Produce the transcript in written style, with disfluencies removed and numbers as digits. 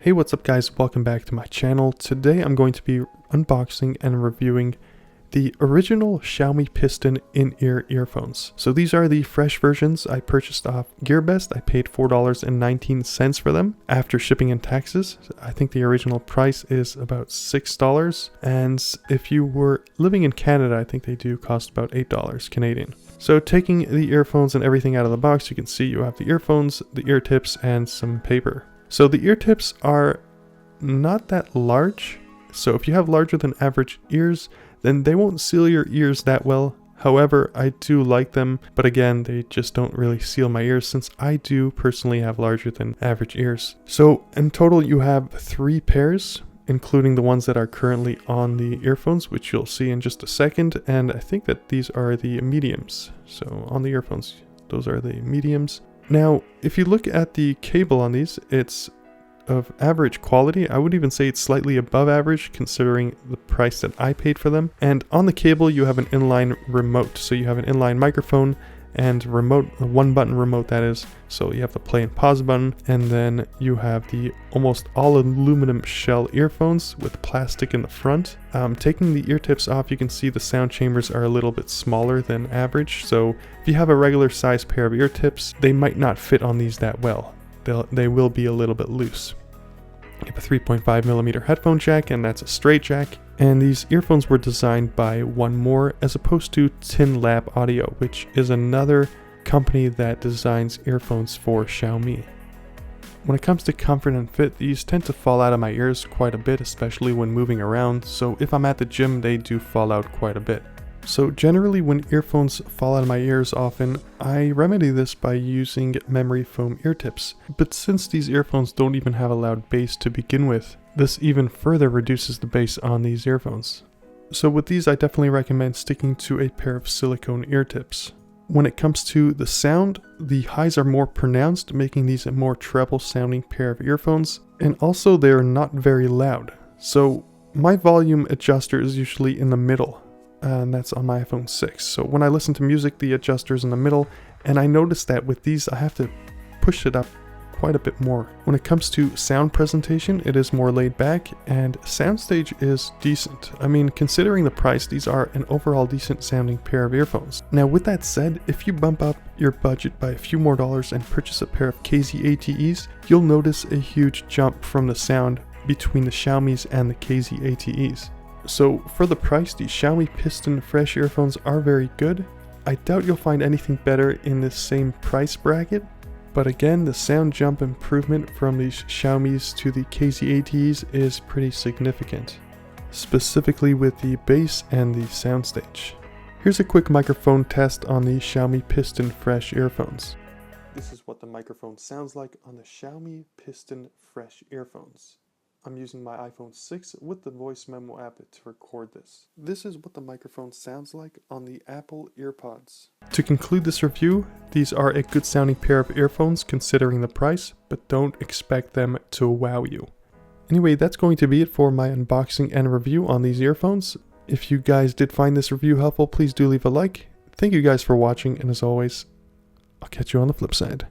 Hey, what's up guys, welcome back to my channel. Today I'm going to be unboxing and reviewing the original Xiaomi Piston in-ear earphones. So these are the fresh versions I purchased off GearBest. I paid $4.19 for them after shipping and taxes. I think the original price is about $6, and if you were living in Canada, I think they do cost about $8 Canadian. So taking the earphones and everything out of the box, you can see you have the earphones, the ear tips, and some paper. So the ear tips are not that large, so if you have larger than average ears, then they won't seal your ears that well. However, I do like them, but again, they just don't really seal my ears since I do personally have larger than average ears. So in total, you have 3 pairs, including the ones that are currently on the earphones, which you'll see in just a second. And I think that these are the mediums. So on the earphones, those are the mediums. Now, if you look at the cable on these, it's of average quality. I would even say it's slightly above average considering the price that I paid for them. And on the cable, you have an inline remote. So you have an inline microphone and remote, a 1-button remote that is. So you have the play and pause button, and then you have the almost all aluminum shell earphones with plastic in the front. Taking the ear tips off, you can see the sound chambers are a little bit smaller than average. So if you have a regular size pair of ear tips, they might not fit on these that well. They will be a little bit loose. You have a 3.5mm headphone jack, and that's a straight jack. And these earphones were designed by One More as opposed to Tin Lab Audio, which is another company that designs earphones for Xiaomi. When it comes to comfort and fit, these tend to fall out of my ears quite a bit, especially when moving around. So if I'm at the gym, they do fall out quite a bit. So generally when earphones fall out of my ears often, I remedy this by using memory foam ear tips. But since these earphones don't even have a loud bass to begin with, this even further reduces the bass on these earphones. So with these, I definitely recommend sticking to a pair of silicone ear tips. When it comes to the sound, the highs are more pronounced, making these a more treble sounding pair of earphones. And also they're not very loud. So my volume adjuster is usually in the middle, and that's on my iPhone 6. So when I listen to music, the adjuster's in the middle, and I noticed that with these, I have to push it up quite a bit more. When it comes to sound presentation, it is more laid back, and soundstage is decent. I mean, considering the price, these are an overall decent sounding pair of earphones. Now with that said, if you bump up your budget by a few more dollars and purchase a pair of KZ ATEs, you'll notice a huge jump from the sound between the Xiaomi's and the KZ ATEs. So for the price, the Xiaomi Piston fresh earphones are very good. I doubt you'll find anything better in this same price bracket. But again, the sound jump improvement from these Xiaomi's to the KZ ATEs is pretty significant, specifically with the bass and the soundstage. Here's a quick microphone test on the Xiaomi Piston fresh earphones. This is what the microphone sounds like on the Xiaomi Piston fresh earphones. I'm using my iPhone 6 with the voice memo app to record this. This is what the microphone sounds like on the Apple EarPods. To conclude this review, these are a good sounding pair of earphones considering the price, but don't expect them to wow you. Anyway, that's going to be it for my unboxing and review on these earphones. If you guys did find this review helpful, please do leave a like. Thank you guys for watching, and as always, I'll catch you on the flip side.